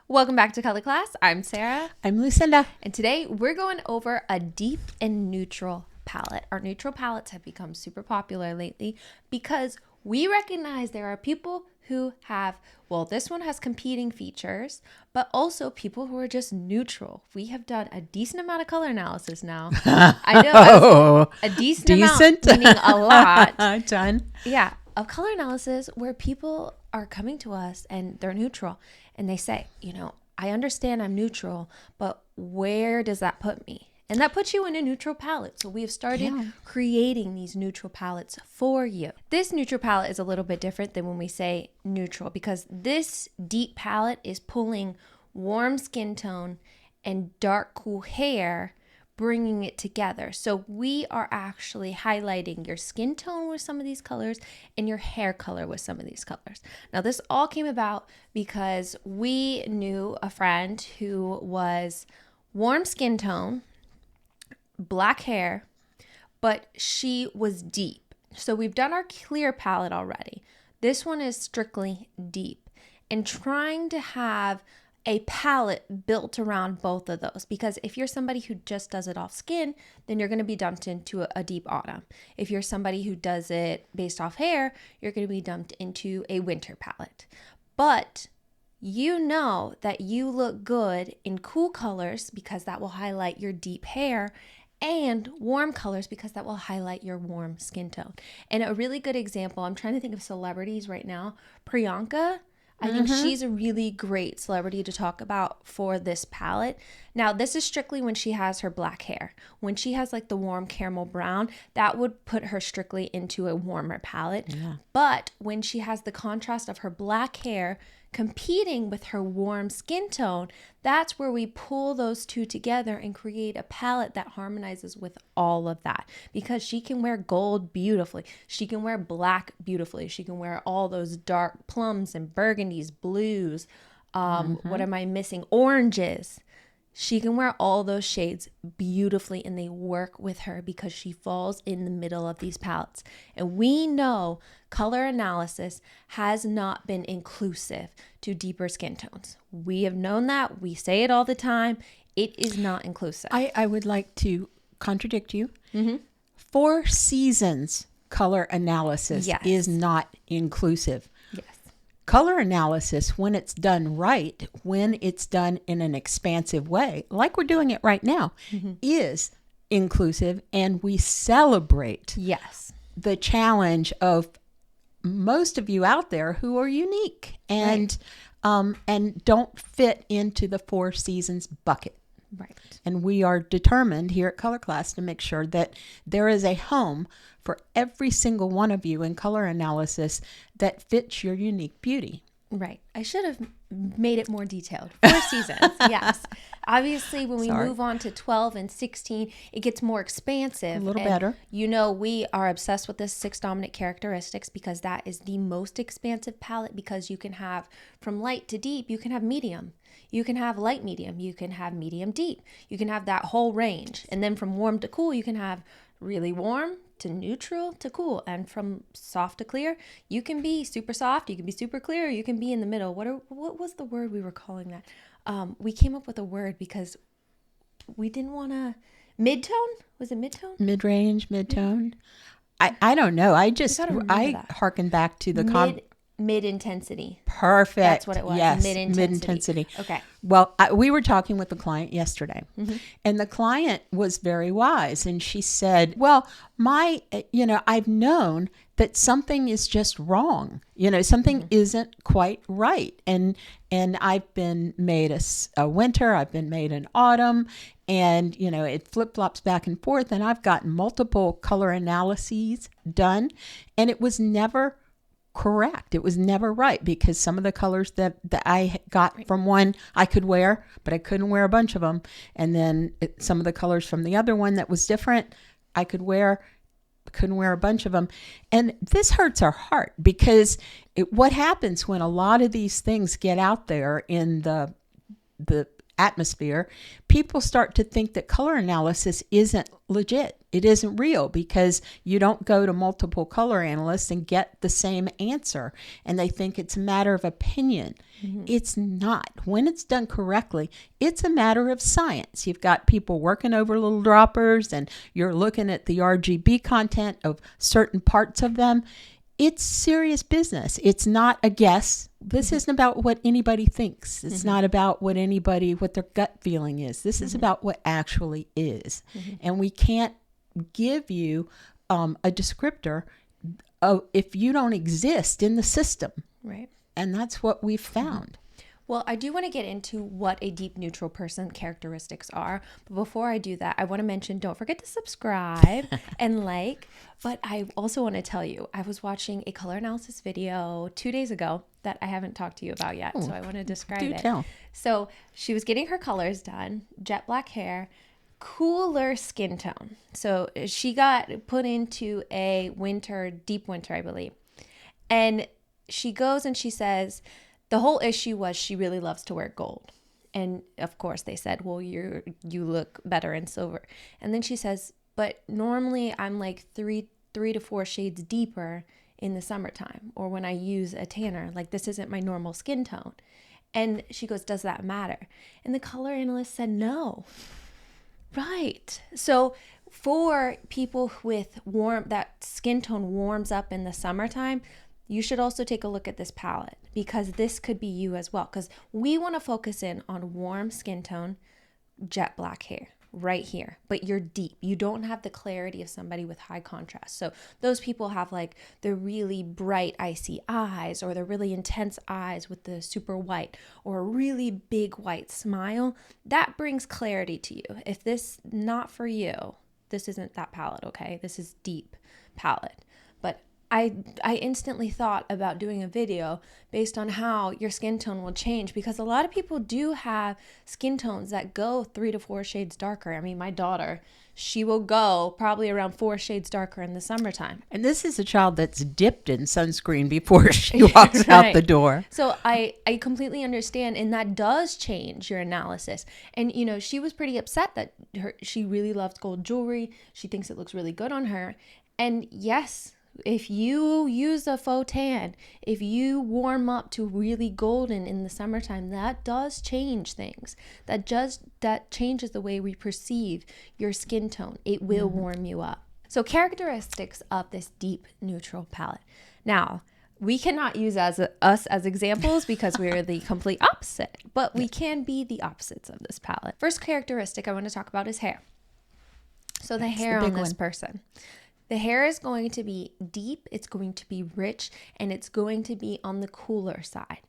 Welcome back to Color Class. I'm Sarah. I'm Lucinda. And today we're going over a deep and neutral palette. Our neutral palettes have become super popular lately because we recognize there are people who have, well, this one has competing features, but also people who are just neutral. We have done a decent amount of color analysis now. I know a decent amount, meaning a lot. Done. Yeah, of color analysis where people are coming to us and they're neutral and they say, I understand I'm neutral, but where does that put me? And that puts you in a neutral palette. So we have started creating these neutral palettes for you. This neutral palette is a little bit different than when we say neutral because this deep palette is pulling warm skin tone and dark, cool hair, bringing it together. So we are actually highlighting your skin tone with some of these colors and your hair color with some of these colors. Now, this all came about because we knew a friend who was warm skin tone, black hair, but she was deep. So we've done our clear palette already. This one is strictly deep and trying to have a palette built around both of those, because if you're somebody who just does it off skin, then you're going to be dumped into a deep autumn. If you're somebody who does it based off hair, you're going to be dumped into a winter palette. But you know that you look good in cool colors because that will highlight your deep hair, and warm colors because that will highlight your warm skin tone. And a really good example, I'm trying to think of celebrities right now. Priyanka, I think she's a really great celebrity to talk about for this palette. Now, this is strictly when she has her black hair. When she has like the warm caramel brown, that would put her strictly into a warmer palette. Yeah. But when she has the contrast of her black hair competing with her warm skin tone, that's where we pull those two together and create a palette that harmonizes with all of that, because she can wear gold beautifully, she can wear black beautifully, she can wear all those dark plums and burgundies, blues, what am I missing, oranges. She can wear all those shades beautifully and they work with her because she falls in the middle of these palettes. And we know color analysis has not been inclusive to deeper skin tones. We have known that. We say it all the time. It is not inclusive. I would like to contradict you. 4 seasons color analysis is not inclusive. Yes. Color analysis, when it's done right, when it's done in an expansive way, like we're doing it right now, is inclusive, and we celebrate the challenge of most of you out there who are unique and don't fit into the 4 seasons bucket. Right. And we are determined here at Color Class to make sure that there is a home for every single one of you in color analysis that fits your unique beauty. Right. I should have made it more detailed. 4 seasons, yes. Obviously, when we move on to 12 and 16, it gets more expansive. A little better. We are obsessed with the 6 dominant characteristics because that is the most expansive palette, because you can have from light to deep, you can have medium. You can have light medium. You can have medium deep. You can have that whole range. And then from warm to cool, you can have really warm to neutral to cool. And from soft to clear, you can be super soft, you can be super clear, you can be in the middle. What was the word we were calling that? We came up with a word because we didn't want to... Mid-tone? Was it mid-tone? Mid-range, mid-tone? I don't know. I harken back to the... Mid-intensity. Perfect. That's what it was. Yes, mid-intensity. Okay. Well, we were talking with the client yesterday, and the client was very wise, and she said, well, I've known that something is just wrong. Something isn't quite right. And I've been made a winter, I've been made an autumn, and, it flip-flops back and forth, and I've gotten multiple color analyses done, and it was never correct. It was never right, because some of the colors that I got from one I could wear, but I couldn't wear a bunch of them. And then some of the colors from the other one that was different, I couldn't wear a bunch of them. And this hurts our heart, because what happens when a lot of these things get out there in the atmosphere, people start to think that color analysis isn't legit. It isn't real because you don't go to multiple color analysts and get the same answer. And they think it's a matter of opinion. It's not. When it's done correctly, it's a matter of science. You've got people working over little droppers and you're looking at the RGB content of certain parts of them. It's serious business. It's not a guess. This isn't about what anybody thinks. It's not about what their gut feeling is. This is about what actually is. And we can't give you a descriptor if you don't exist in the system. Right. And that's what we've found. Well, I do want to get into what a deep neutral person characteristics are. But before I do that, I want to mention, don't forget to subscribe and like. But I also want to tell you, I was watching a color analysis video 2 days ago that I haven't talked to you about yet. So I want to describe it. Tell. So she was getting her colors done, jet black hair, cooler skin tone. So she got put into a deep winter, I believe. And she goes and she says, the whole issue was she really loves to wear gold. And of course they said, well, you look better in silver. And then she says, but normally I'm like three to 4 shades deeper in the summertime or when I use a tanner. Like this isn't my normal skin tone. And she goes, does that matter? And the color analyst said, no. Right. So for people with that skin tone warms up in the summertime, you should also take a look at this palette because this could be you as well. Because we want to focus in on warm skin tone, jet black hair right here, but you're deep. You don't have the clarity of somebody with high contrast. So those people have like the really bright, icy eyes or the really intense eyes with the super white or a really big white smile. That brings clarity to you. If this not for you, this isn't that palette, okay? This is deep palette. But I instantly thought about doing a video based on how your skin tone will change because a lot of people do have skin tones that go 3 to 4 shades darker. I mean, my daughter, she will go probably around 4 shades darker in the summertime. And this is a child that's dipped in sunscreen before she walks out the door. So I completely understand. And that does change your analysis. And, you know, she was pretty upset that she really loves gold jewelry. She thinks it looks really good on her. And yes, if you use a faux tan, if you warm up to really golden in the summertime, that does change things. That changes the way we perceive your skin tone. It will warm you up. So characteristics of this deep neutral palette. Now, we cannot use us as examples because we're the complete opposite, but we can be the opposites of this palette. First characteristic I want to talk about is hair. So the hair on this person. The hair is going to be deep, it's going to be rich, and it's going to be on the cooler side.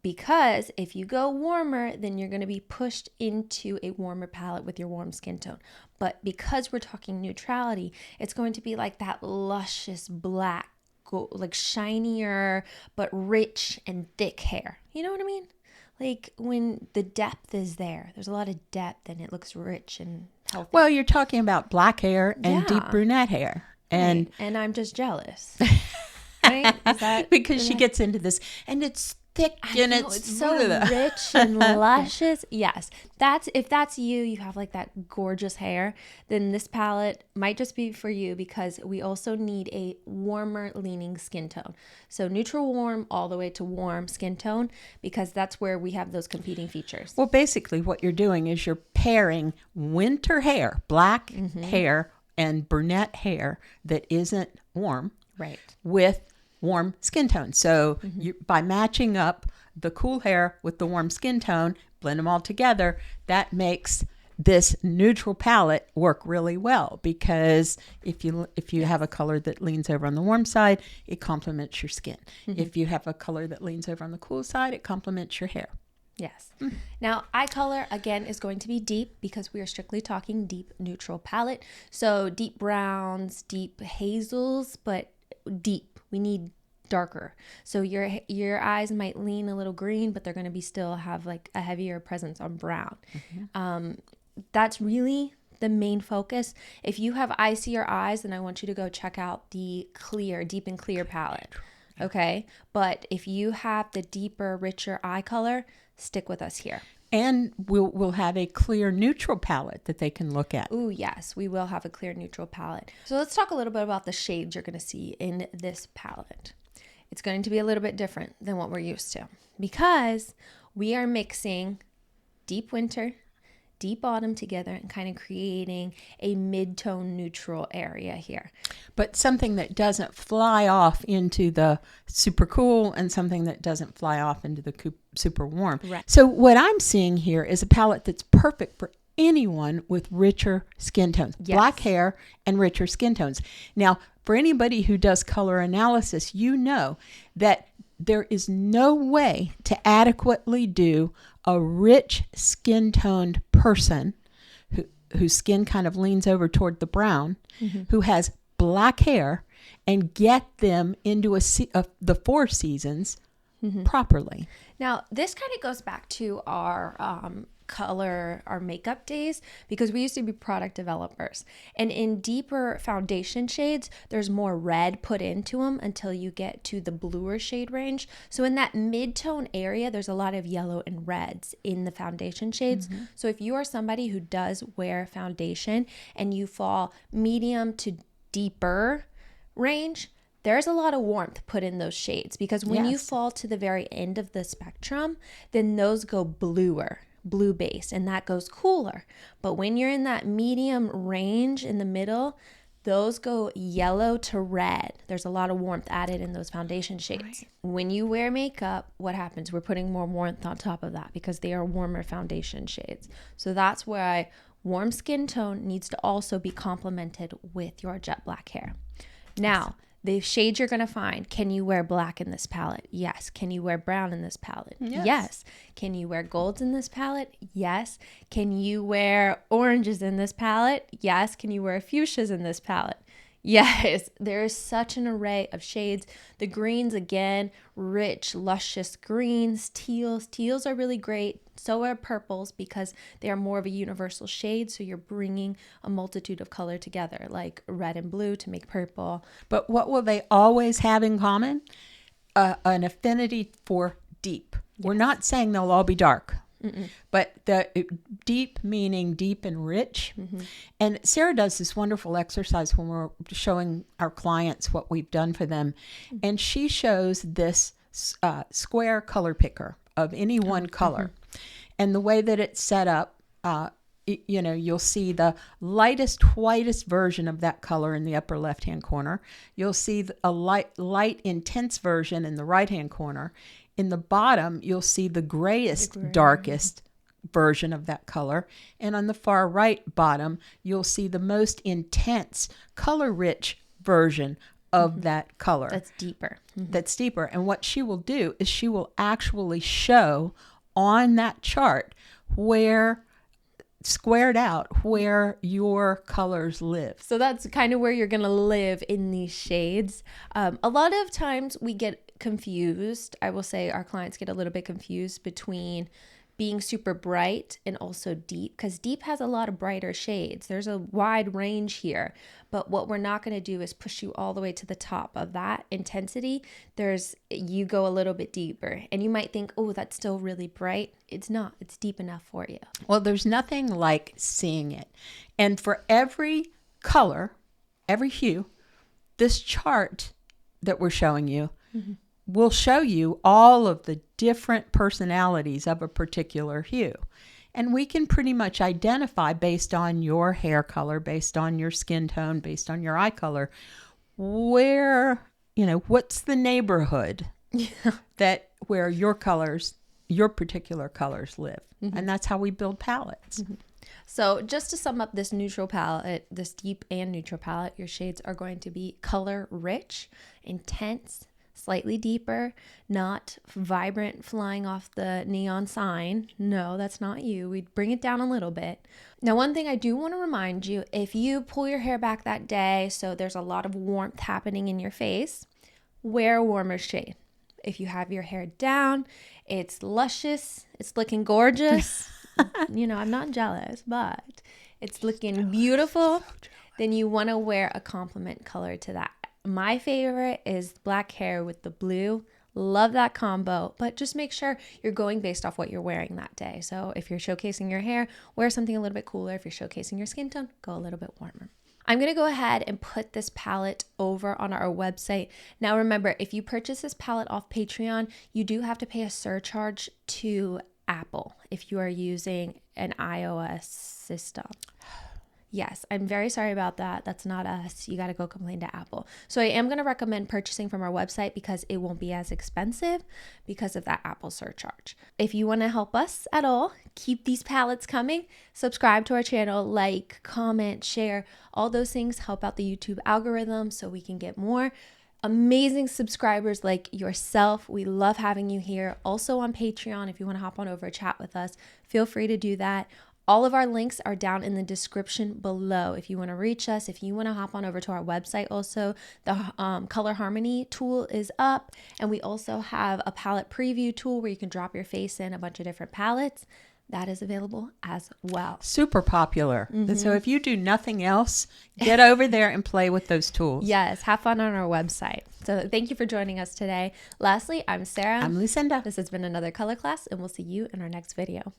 Because if you go warmer, then you're going to be pushed into a warmer palette with your warm skin tone. But because we're talking neutrality, it's going to be like that luscious black, like shinier, but rich and thick hair. You know what I mean? Like when the depth is there, there's a lot of depth and it looks rich and healthy. Well, you're talking about black hair and deep brunette hair. And I'm just jealous. Right? Is that, because she gets into this and it's thick and it's so rich and luscious. Yes. If that's you have like that gorgeous hair, then this palette might just be for you because we also need a warmer leaning skin tone. So neutral warm all the way to warm skin tone because that's where we have those competing features. Well, basically what you're doing is you're pairing winter hair, black hair and brunette hair that isn't warm, right, with warm skin tone. So by matching up the cool hair with the warm skin tone, blend them all together, that makes this neutral palette work really well because if you have a color that leans over on the warm side, it complements your skin. If you have a color that leans over on the cool side, it complements your hair. Yes. Now, eye color, again, is going to be deep because we are strictly talking deep neutral palette. So deep browns, deep hazels, but deep. We need darker. So your eyes might lean a little green, but they're going to be still have like a heavier presence on brown. That's really the main focus. If you have icier eyes, then I want you to go check out the deep and clear palette. Okay. But if you have the deeper, richer eye color, stick with us here. And we'll have a clear neutral palette that they can look at. Ooh, yes, we will have a clear neutral palette. So let's talk a little bit about the shades you're going to see in this palette. It's going to be a little bit different than what we're used to because we are mixing deep winter, deep autumn together and kind of creating a mid-tone neutral area here. But something that doesn't fly off into the super cool and something that doesn't fly off into the super warm. Right. So what I'm seeing here is a palette that's perfect for anyone with richer skin tones, Yes. black hair and richer skin tones. Now, for anybody who does color analysis, you know that there is no way to adequately do a rich skin toned person whose skin kind of leans over toward the brown, who has black hair, and get them into the 4 seasons properly. Now, this kind of goes back to our our makeup days because we used to be product developers. And in deeper foundation shades, there's more red put into them until you get to the bluer shade range. So in that mid-tone area, there's a lot of yellow and reds in the foundation shades. So if you are somebody who does wear foundation and you fall medium to deeper range, there's a lot of warmth put in those shades because when you fall to the very end of the spectrum, then those go bluer, blue base, and that goes cooler. But when you're in that medium range in the middle, those go yellow to red. There's a lot of warmth added in those foundation shades. Right. When you wear makeup, what happens? We're putting more warmth on top of that because they are warmer foundation shades. So that's why warm skin tone needs to also be complemented with your jet black hair. Now, the shades you're going to find, can you wear black in this palette? Yes. Can you wear brown in this palette? Yes. Can you wear golds in this palette? Yes. Can you wear oranges in this palette? Yes. Can you wear fuchsias in this palette? Yes. There is such an array of shades. The greens, again, rich, luscious greens, teals. Teals are really great. So are purples because they are more of a universal shade. So you're bringing a multitude of color together, like red and blue to make purple. But what will they always have in common? An affinity for deep. Yes. We're not saying they'll all be dark. But the deep meaning deep and rich. And Sarah does this wonderful exercise when we're showing our clients what we've done for them. And she shows this square color picker of any one color. And the way that it's set up, you'll see the lightest, whitest version of that color in the upper left-hand corner. You'll see a light, intense version in the right-hand corner. In the bottom, you'll see the grayest, darkest version of that color. And on the far right bottom, you'll see the most intense, color-rich version of that color. That's deeper. That's deeper. And what she will do is she will actually show on that chart squared out where your colors live. So that's kind of where you're going to live in these shades. A lot of times we get confused. I will say our clients get a little bit confused between being super bright and also deep, because deep has a lot of brighter shades. There's a wide range here, but what we're not going to do is push you all the way to the top of that intensity. You go a little bit deeper and you might think, oh, that's still really bright. It's not. It's deep enough for you. Well, there's nothing like seeing it. And for every color, every hue, this chart that we're showing you will show you all of the different personalities of a particular hue. And we can pretty much identify based on your hair color, based on your skin tone, based on your eye color, what's the neighborhood where your particular colors live. And that's how we build palettes. So just to sum up this neutral palette, this deep and neutral palette, your shades are going to be color rich, intense, slightly deeper, not vibrant, flying off the neon sign. No, that's not you. We'd bring it down a little bit. Now, one thing I do want to remind you, if you pull your hair back that day, so there's a lot of warmth happening in your face, wear a warmer shade. If you have your hair down, it's luscious, it's looking gorgeous. I'm not jealous, but it's looking beautiful. Then you want to wear a complement color to that. My favorite is black hair with the blue, Love that combo, but just make sure you're going based off what you're wearing that day. So if you're showcasing your hair, wear something a little bit cooler. If you're showcasing your skin tone, go a little bit warmer. I'm going to go ahead and put this palette over on our website. Now, remember, if you purchase this palette off Patreon, you do have to pay a surcharge to Apple if you are using an iOS system. Yes, I'm very sorry about that. That's not us. You got to go complain to Apple. So I am going to recommend purchasing from our website because it won't be as expensive because of that Apple surcharge. If you want to help us at all, keep these palettes coming. Subscribe to our channel, like, comment, share. All those things help out the YouTube algorithm so we can get more amazing subscribers like yourself. We love having you here. Also on Patreon, if you want to hop on over, chat with us, feel free to do that. All of our links are down in the description below. If you want to reach us, if you want to hop on over to our website also, the Color Harmony tool is up. And we also have a palette preview tool where you can drop your face in a bunch of different palettes. That is available as well. Super popular. So if you do nothing else, get over there and play with those tools. Yes, have fun on our website. So thank you for joining us today. Lastly, I'm Sarah. I'm Lucinda. This has been another color class, and we'll see you in our next video.